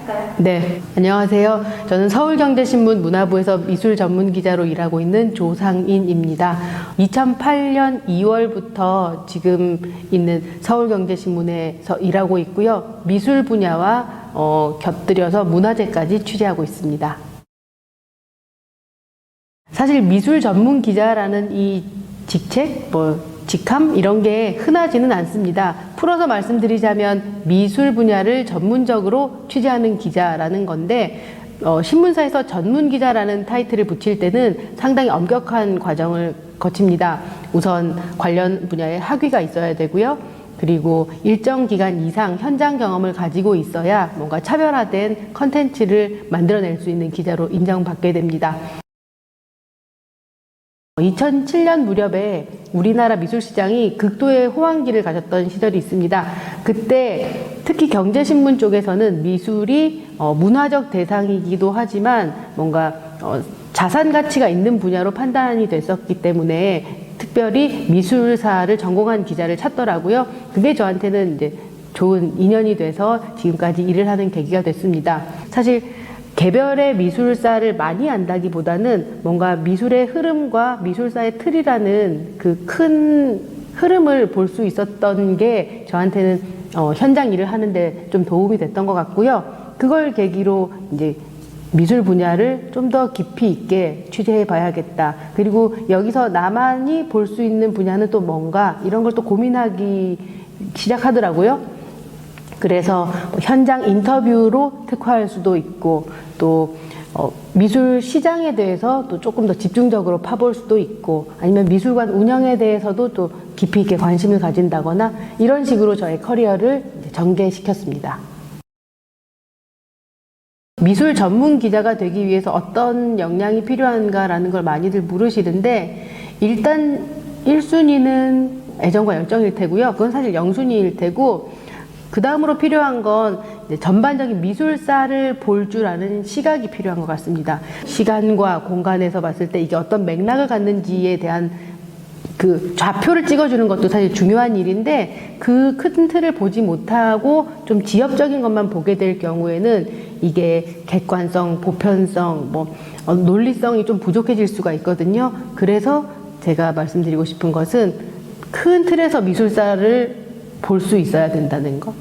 시작할까요? 네, 안녕하세요. 저는 서울경제신문 문화부에서 미술 전문 기자로 일하고 있는 조상인입니다. 2008년 2월부터 지금 있는 서울경제신문에서 일하고 있고요. 미술 분야와 곁들여서 문화재까지 취재하고 있습니다. 사실 미술 전문 기자라는 이 직책, 직함 이런 게 흔하지는 않습니다. 풀어서 말씀드리자면 미술 분야를 전문적으로 취재하는 기자라는 건데 신문사에서 전문 기자라는 타이틀을 붙일 때는 상당히 엄격한 과정을 거칩니다. 우선 관련 분야에 학위가 있어야 되고요. 그리고 일정 기간 이상 현장 경험을 가지고 있어야 뭔가 차별화된 컨텐츠를 만들어낼 수 있는 기자로 인정받게 됩니다. 2007년 무렵에 우리나라 미술시장이 극도의 호황기를 가졌던 시절이 있습니다. 그때 특히 경제신문 쪽에서는 미술이 문화적 대상이기도 하지만 뭔가 자산 가치가 있는 분야로 판단이 됐었기 때문에 특별히 미술사를 전공한 기자를 찾더라고요. 그게 저한테는 이제 좋은 인연이 돼서 지금까지 일을 하는 계기가 됐습니다. 사실 개별의 미술사를 많이 안다기보다는 뭔가 미술의 흐름과 미술사의 틀이라는 그 큰 흐름을 볼 수 있었던 게 저한테는 현장 일을 하는데 좀 도움이 됐던 것 같고요. 그걸 계기로 이제 미술 분야를 좀 더 깊이 있게 취재해 봐야겠다. 그리고 여기서 나만이 볼 수 있는 분야는 또 뭔가 이런 걸 또 고민하기 시작하더라고요. 그래서 현장 인터뷰로 특화할 수도 있고 또 미술 시장에 대해서 또 조금 더 집중적으로 파볼 수도 있고 아니면 미술관 운영에 대해서도 또 깊이 있게 관심을 가진다거나 이런 식으로 저의 커리어를 전개시켰습니다. 미술 전문 기자가 되기 위해서 어떤 역량이 필요한가라는 걸 많이들 물으시는데 일단 1순위는 애정과 열정일 테고요. 그건 사실 0순위일 테고 그 다음으로 필요한 건 전반적인 미술사를 볼 줄 아는 시각이 필요한 것 같습니다. 시간과 공간에서 봤을 때 이게 어떤 맥락을 갖는지에 대한 그 좌표를 찍어주는 것도 사실 중요한 일인데 그 큰 틀을 보지 못하고 좀 지엽적인 것만 보게 될 경우에는 이게 객관성, 보편성, 논리성이 좀 부족해질 수가 있거든요. 그래서 제가 말씀드리고 싶은 것은 큰 틀에서 미술사를 볼 수 있어야 된다는 거.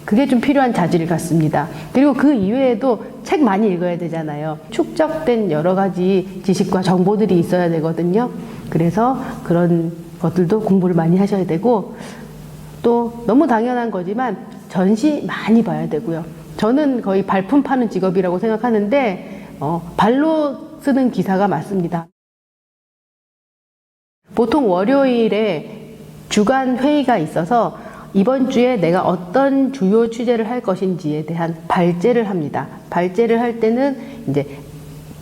그게 좀 필요한 자질 같습니다. 그리고 그 이외에도 책 많이 읽어야 되잖아요. 축적된 여러 가지 지식과 정보들이 있어야 되거든요. 그래서 그런 것들도 공부를 많이 하셔야 되고 또 너무 당연한 거지만 전시 많이 봐야 되고요. 저는 거의 발품 파는 직업이라고 생각하는데 발로 쓰는 기사가 맞습니다. 보통 월요일에 주간 회의가 있어서 이번 주에 내가 어떤 주요 취재를 할 것인지에 대한 발제를 합니다. 발제를 할 때는 이제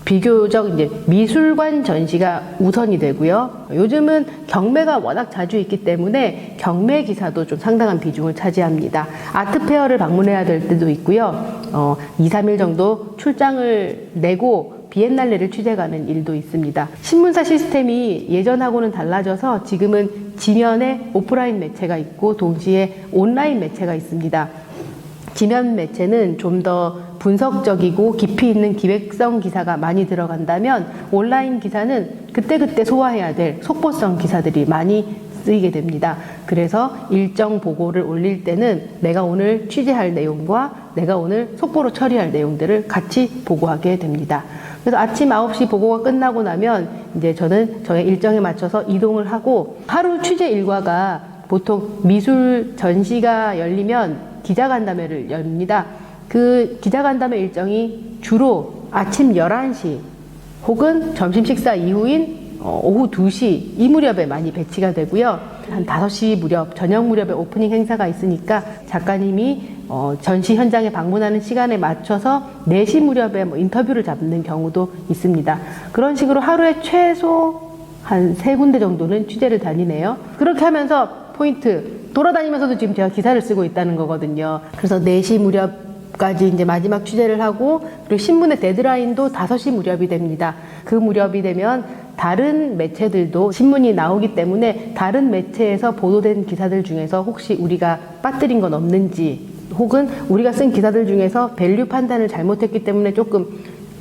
비교적 이제 미술관 전시가 우선이 되고요. 요즘은 경매가 워낙 자주 있기 때문에 경매 기사도 좀 상당한 비중을 차지합니다. 아트페어를 방문해야 될 때도 있고요. 2, 3일 정도 출장을 내고 비엔날레를 취재 가는 일도 있습니다. 신문사 시스템이 예전하고는 달라져서 지금은 지면에 오프라인 매체가 있고 동시에 온라인 매체가 있습니다. 지면 매체는 좀 더 분석적이고 깊이 있는 기획성 기사가 많이 들어간다면 온라인 기사는 그때그때 소화해야 될 속보성 기사들이 많이 쓰이게 됩니다. 그래서 일정 보고를 올릴 때는 내가 오늘 취재할 내용과 내가 오늘 속보로 처리할 내용들을 같이 보고하게 됩니다. 그래서 아침 9시 보고가 끝나고 나면 이제 저는 저의 일정에 맞춰서 이동을 하고 하루 취재 일과가 보통 미술 전시가 열리면 기자간담회를 엽니다. 그 기자간담회 일정이 주로 아침 11시 혹은 점심 식사 이후인 오후 2시 이 무렵에 많이 배치가 되고요. 한 5시 무렵, 저녁 무렵에 오프닝 행사가 있으니까 작가님이 전시 현장에 방문하는 시간에 맞춰서 4시 무렵에 인터뷰를 잡는 경우도 있습니다. 그런 식으로 하루에 최소 한 3군데 정도는 취재를 다니네요. 그렇게 하면서 포인트, 돌아다니면서도 지금 제가 기사를 쓰고 있다는 거거든요. 그래서 4시 무렵까지 이제 마지막 취재를 하고 그리고 신문의 데드라인도 5시 무렵이 됩니다. 그 무렵이 되면 다른 매체들도 신문이 나오기 때문에 다른 매체에서 보도된 기사들 중에서 혹시 우리가 빠뜨린 건 없는지 혹은 우리가 쓴 기사들 중에서 밸류 판단을 잘못했기 때문에 조금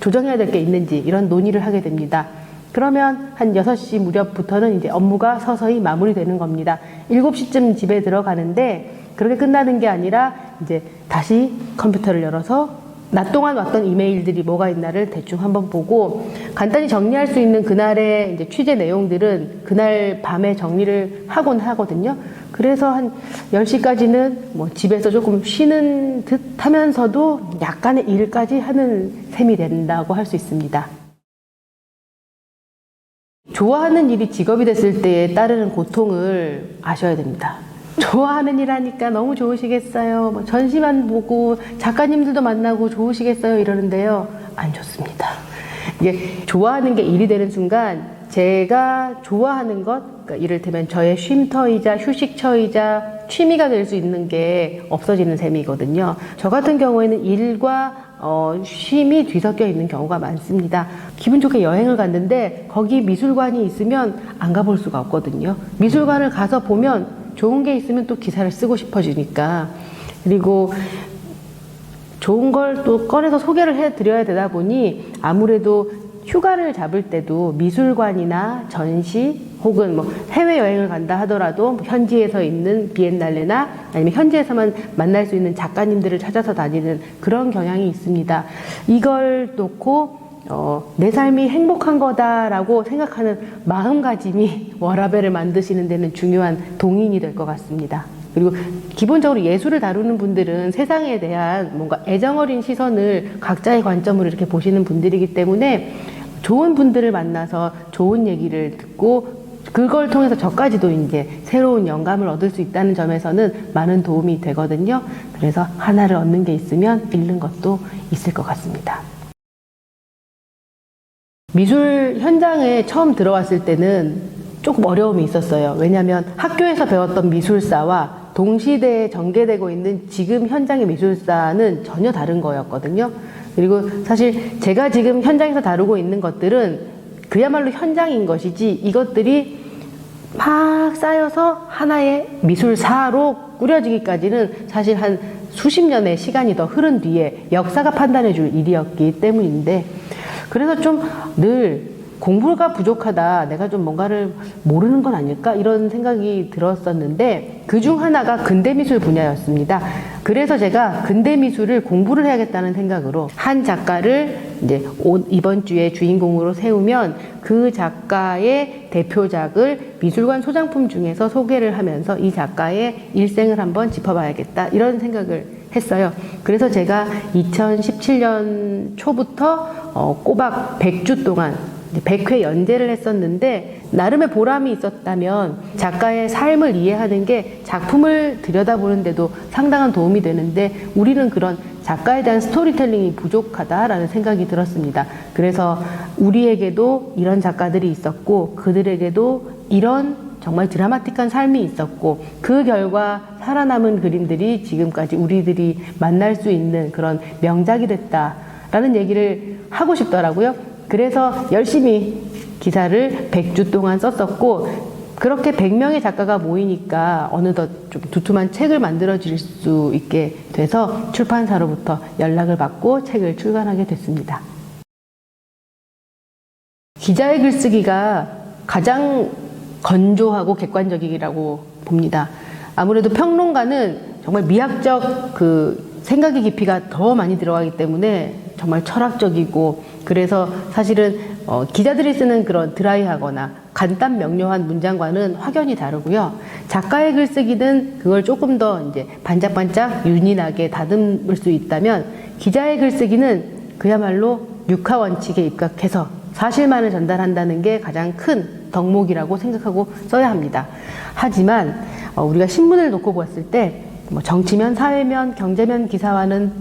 조정해야 될 게 있는지 이런 논의를 하게 됩니다. 그러면 한 6시 무렵부터는 이제 업무가 서서히 마무리되는 겁니다. 7시쯤 집에 들어가는데 그렇게 끝나는 게 아니라 이제 다시 컴퓨터를 열어서 낮 동안 왔던 이메일들이 뭐가 있나를 대충 한번 보고 간단히 정리할 수 있는 그날의 이제 취재 내용들은 그날 밤에 정리를 하곤 하거든요. 그래서 한 10시까지는 뭐 집에서 조금 쉬는 듯 하면서도 약간의 일까지 하는 셈이 된다고 할 수 있습니다. 좋아하는 일이 직업이 됐을 때에 따르는 고통을 아셔야 됩니다. 좋아하는 일 하니까 너무 좋으시겠어요. 뭐 전시만 보고 작가님들도 만나고 좋으시겠어요. 이러는데요. 안 좋습니다. 이게 좋아하는 게 일이 되는 순간 제가 좋아하는 것, 그러니까 이를테면 저의 쉼터이자 휴식처이자 취미가 될 수 있는 게 없어지는 셈이거든요. 저 같은 경우에는 일과 쉼이 뒤섞여 있는 경우가 많습니다. 기분 좋게 여행을 갔는데 거기 미술관이 있으면 안 가볼 수가 없거든요. 미술관을 가서 보면 좋은 게 있으면 또 기사를 쓰고 싶어지니까. 그리고 좋은 걸 또 꺼내서 소개를 해드려야 되다 보니 아무래도 휴가를 잡을 때도 미술관이나 전시 혹은 뭐 해외여행을 간다 하더라도 현지에서 있는 비엔날레나 아니면 현지에서만 만날 수 있는 작가님들을 찾아서 다니는 그런 경향이 있습니다. 이걸 놓고 내 삶이 행복한 거다라고 생각하는 마음가짐이 워라밸을 만드시는 데는 중요한 동인이 될 것 같습니다. 그리고 기본적으로 예술을 다루는 분들은 세상에 대한 뭔가 애정어린 시선을 각자의 관점으로 이렇게 보시는 분들이기 때문에 좋은 분들을 만나서 좋은 얘기를 듣고 그걸 통해서 저까지도 이제 새로운 영감을 얻을 수 있다는 점에서는 많은 도움이 되거든요. 그래서 하나를 얻는 게 있으면 잃는 것도 있을 것 같습니다. 미술 현장에 처음 들어왔을 때는 조금 어려움이 있었어요. 왜냐하면 학교에서 배웠던 미술사와 동시대에 전개되고 있는 지금 현장의 미술사는 전혀 다른 거였거든요. 그리고 사실 제가 지금 현장에서 다루고 있는 것들은 그야말로 현장인 것이지 이것들이 막 쌓여서 하나의 미술사로 꾸려지기까지는 사실 한 수십 년의 시간이 더 흐른 뒤에 역사가 판단해 줄 일이었기 때문인데 그래서 좀 늘 공부가 부족하다, 내가 좀 뭔가를 모르는 건 아닐까 이런 생각이 들었었는데 그중 하나가 근대미술 분야였습니다. 그래서 제가 근대미술을 공부를 해야겠다는 생각으로 한 작가를 이제 이번 주에 주인공으로 세우면 그 작가의 대표작을 미술관 소장품 중에서 소개를 하면서 이 작가의 일생을 한번 짚어봐야겠다 이런 생각을 했어요. 그래서 제가 2017년 초부터 꼬박 100주 동안 100회 연재를 했었는데 나름의 보람이 있었다면 작가의 삶을 이해하는 게 작품을 들여다보는데도 상당한 도움이 되는데 우리는 그런 작가에 대한 스토리텔링이 부족하다라는 생각이 들었습니다. 그래서 우리에게도 이런 작가들이 있었고 그들에게도 이런 정말 드라마틱한 삶이 있었고 그 결과 살아남은 그림들이 지금까지 우리들이 만날 수 있는 그런 명작이 됐다라는 얘기를 하고 싶더라고요. 그래서 열심히 기사를 100주 동안 썼었고 그렇게 100명의 작가가 모이니까 어느덧 좀 두툼한 책을 만들어질 수 있게 돼서 출판사로부터 연락을 받고 책을 출간하게 됐습니다. 기자의 글쓰기가 가장 건조하고 객관적이라고 봅니다. 아무래도 평론가는 정말 미학적 그 생각의 깊이가 더 많이 들어가기 때문에 정말 철학적이고 그래서 사실은 기자들이 쓰는 그런 드라이하거나 간단 명료한 문장과는 확연히 다르고요. 작가의 글쓰기는 그걸 조금 더 이제 반짝반짝 윤인하게 다듬을 수 있다면 기자의 글쓰기는 그야말로 육하 원칙에 입각해서 사실만을 전달한다는 게 가장 큰 덕목이라고 생각하고 써야 합니다. 하지만 우리가 신문을 놓고 봤을 때 뭐 정치면, 사회면, 경제면 기사와는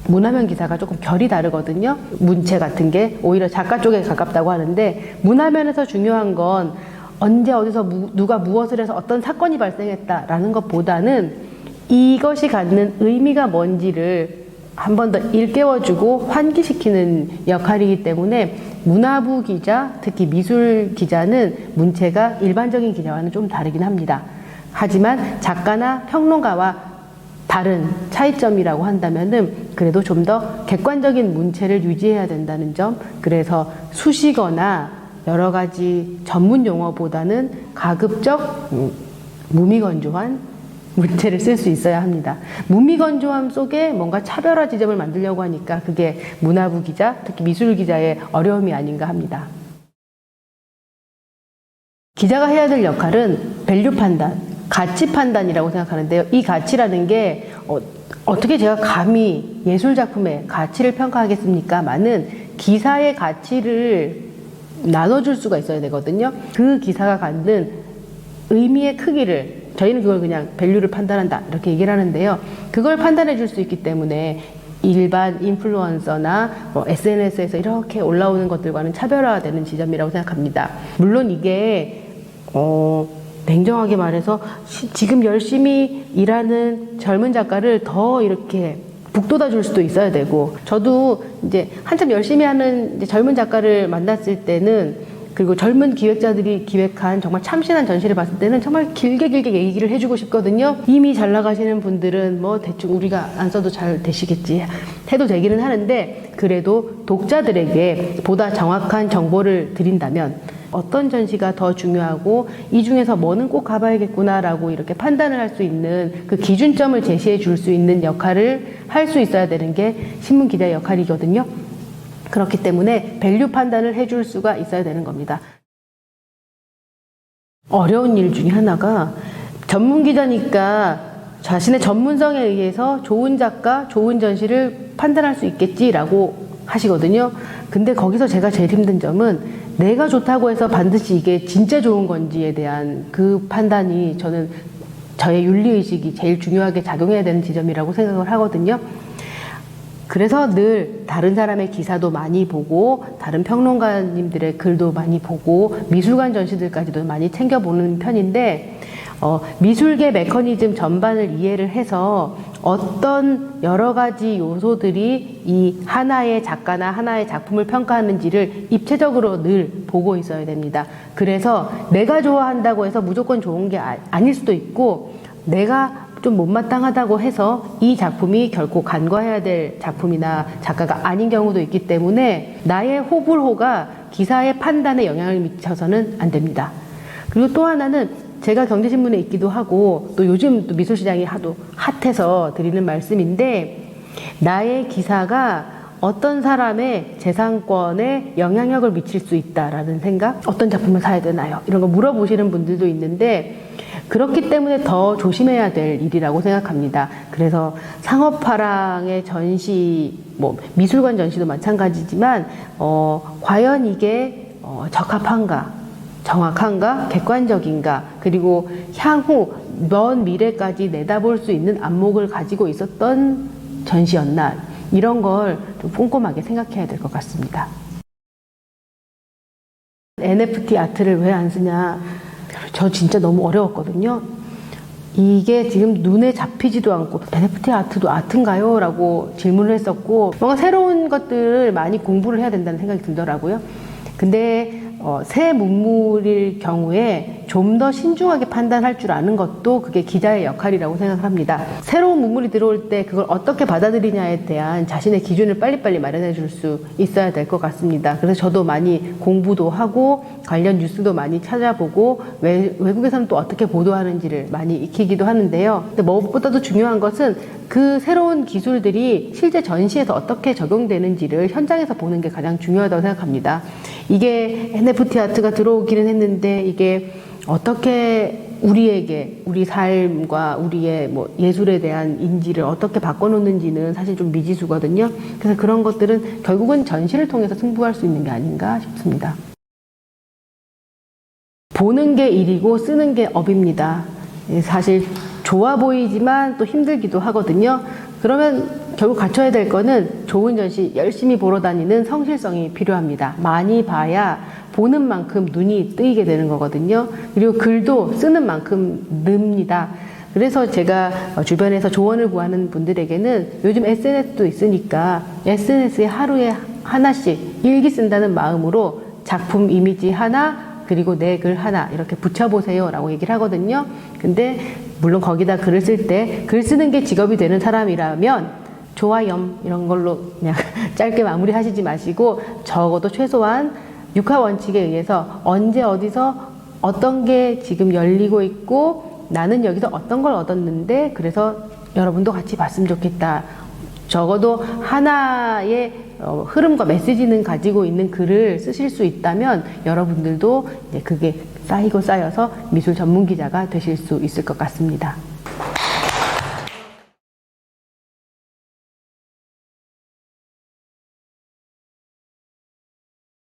문화면 기사가 조금 결이 다르거든요. 문체 같은 게 오히려 작가 쪽에 가깝다고 하는데 문화면에서 중요한 건 언제 어디서 누가 무엇을 해서 어떤 사건이 발생했다라는 것보다는 이것이 갖는 의미가 뭔지를 한 번 더 일깨워주고 환기시키는 역할이기 때문에 문화부 기자, 특히 미술 기자는 문체가 일반적인 기자와는 좀 다르긴 합니다. 하지만 작가나 평론가와 다른 차이점이라고 한다면은 그래도 좀 더 객관적인 문체를 유지해야 된다는 점, 그래서 수식어나 여러 가지 전문 용어보다는 가급적 무미건조한 문체를 쓸 수 있어야 합니다. 무미건조함 속에 뭔가 차별화 지점을 만들려고 하니까 그게 문화부 기자, 특히 미술 기자의 어려움이 아닌가 합니다. 기자가 해야 될 역할은 밸류 판단, 가치 판단이라고 생각하는데요. 이 가치라는 게 어떻게 제가 감히 예술작품의 가치를 평가하겠습니까? 많은 기사의 가치를 나눠줄 수가 있어야 되거든요. 그 기사가 갖는 의미의 크기를, 저희는 그걸 그냥 밸류를 판단한다 이렇게 얘기를 하는데요. 그걸 판단해 줄 수 있기 때문에 일반 인플루언서나 SNS에서 이렇게 올라오는 것들과는 차별화되는 지점이라고 생각합니다. 물론 이게 냉정하게 말해서 지금 열심히 일하는 젊은 작가를 더 이렇게 북돋아 줄 수도 있어야 되고, 저도 이제 한참 열심히 하는 이제 젊은 작가를 만났을 때는, 그리고 젊은 기획자들이 기획한 정말 참신한 전시를 봤을 때는 정말 길게 얘기를 해주고 싶거든요. 이미 잘 나가시는 분들은 뭐 대충 우리가 안 써도 잘 되시겠지 해도 되기는 하는데, 그래도 독자들에게 보다 정확한 정보를 드린다면 어떤 전시가 더 중요하고 이 중에서 뭐는 꼭 가봐야겠구나라고 이렇게 판단을 할 수 있는 그 기준점을 제시해 줄 수 있는 역할을 할 수 있어야 되는 게 신문 기자의 역할이거든요. 그렇기 때문에 밸류 판단을 해줄 수가 있어야 되는 겁니다. 어려운 일 중에 하나가, 전문 기자니까 자신의 전문성에 의해서 좋은 작가, 좋은 전시를 판단할 수 있겠지라고 하시거든요. 근데 거기서 제가 제일 힘든 점은 내가 좋다고 해서 반드시 이게 진짜 좋은 건지에 대한 그 판단이 저는 저의 윤리의식이 제일 중요하게 작용해야 되는 지점이라고 생각을 하거든요. 그래서 늘 다른 사람의 기사도 많이 보고, 다른 평론가님들의 글도 많이 보고, 미술관 전시들까지도 많이 챙겨보는 편인데, 미술계 메커니즘 전반을 이해를 해서 어떤 여러 가지 요소들이 이 하나의 작가나 하나의 작품을 평가하는지를 입체적으로 늘 보고 있어야 됩니다. 그래서 내가 좋아한다고 해서 무조건 좋은 게 아닐 수도 있고, 내가 좀 못마땅하다고 해서 이 작품이 결코 간과해야 될 작품이나 작가가 아닌 경우도 있기 때문에 나의 호불호가 기사의 판단에 영향을 미쳐서는 안 됩니다. 그리고 또 하나는 제가 경제신문에 있기도 하고 또 요즘 또 미술시장이 하도 핫해서 드리는 말씀인데, 나의 기사가 어떤 사람의 재산권에 영향력을 미칠 수 있다라는 생각, 어떤 작품을 사야 되나요? 이런 거 물어보시는 분들도 있는데, 그렇기 때문에 더 조심해야 될 일이라고 생각합니다. 그래서 상업화랑의 전시, 미술관 전시도 마찬가지지만, 과연 이게 적합한가, 정확한가, 객관적인가, 그리고 향후 먼 미래까지 내다볼 수 있는 안목을 가지고 있었던 전시였나, 이런 걸 좀 꼼꼼하게 생각해야 될 것 같습니다. NFT 아트를 왜 안 쓰냐, 저 진짜 너무 어려웠거든요. 이게 지금 눈에 잡히지도 않고 NFT 아트도 아트인가요? 라고 질문을 했었고, 뭔가 새로운 것들을 많이 공부를 해야 된다는 생각이 들더라고요. 근데 새 문물일 경우에 좀 더 신중하게 판단할 줄 아는 것도 그게 기자의 역할이라고 생각합니다. 새로운 문물이 들어올 때 그걸 어떻게 받아들이냐에 대한 자신의 기준을 빨리빨리 마련해 줄 수 있어야 될 것 같습니다. 그래서 저도 많이 공부도 하고 관련 뉴스도 많이 찾아보고 외국에서는 또 어떻게 보도하는지를 많이 익히기도 하는데요. 근데 무엇보다도 중요한 것은 그 새로운 기술들이 실제 전시에서 어떻게 적용되는지를 현장에서 보는 게 가장 중요하다고 생각합니다. 이게 NFT 아트가 들어오기는 했는데 이게 어떻게 우리에게, 우리 삶과 우리의 예술에 대한 인지를 어떻게 바꿔놓는지는 사실 좀 미지수거든요. 그래서 그런 것들은 결국은 전시를 통해서 승부할 수 있는 게 아닌가 싶습니다. 보는 게 일이고 쓰는 게 업입니다. 사실 좋아 보이지만 또 힘들기도 하거든요. 그러면 결국 갖춰야 될 거는 좋은 전시 열심히 보러 다니는 성실성이 필요합니다. 많이 봐야 보는 만큼 눈이 뜨이게 되는 거거든요. 그리고 글도 쓰는 만큼 늡니다. 그래서 제가 주변에서 조언을 구하는 분들에게는 요즘 SNS도 있으니까 SNS에 하루에 하나씩 일기 쓴다는 마음으로 작품 이미지 하나 그리고 내 글 하나 이렇게 붙여보세요 라고 얘기를 하거든요. 근데 물론 거기다 글을 쓸 때 글 쓰는 게 직업이 되는 사람이라면 좋아요 이런 걸로 그냥 짧게 마무리 하시지 마시고 적어도 최소한 6화 원칙에 의해서 언제 어디서 어떤 게 지금 열리고 있고 나는 여기서 어떤 걸 얻었는데 그래서 여러분도 같이 봤으면 좋겠다. 적어도 하나의 흐름과 메시지는 가지고 있는 글을 쓰실 수 있다면 여러분들도 이제 그게 쌓이고 쌓여서 미술 전문 기자가 되실 수 있을 것 같습니다.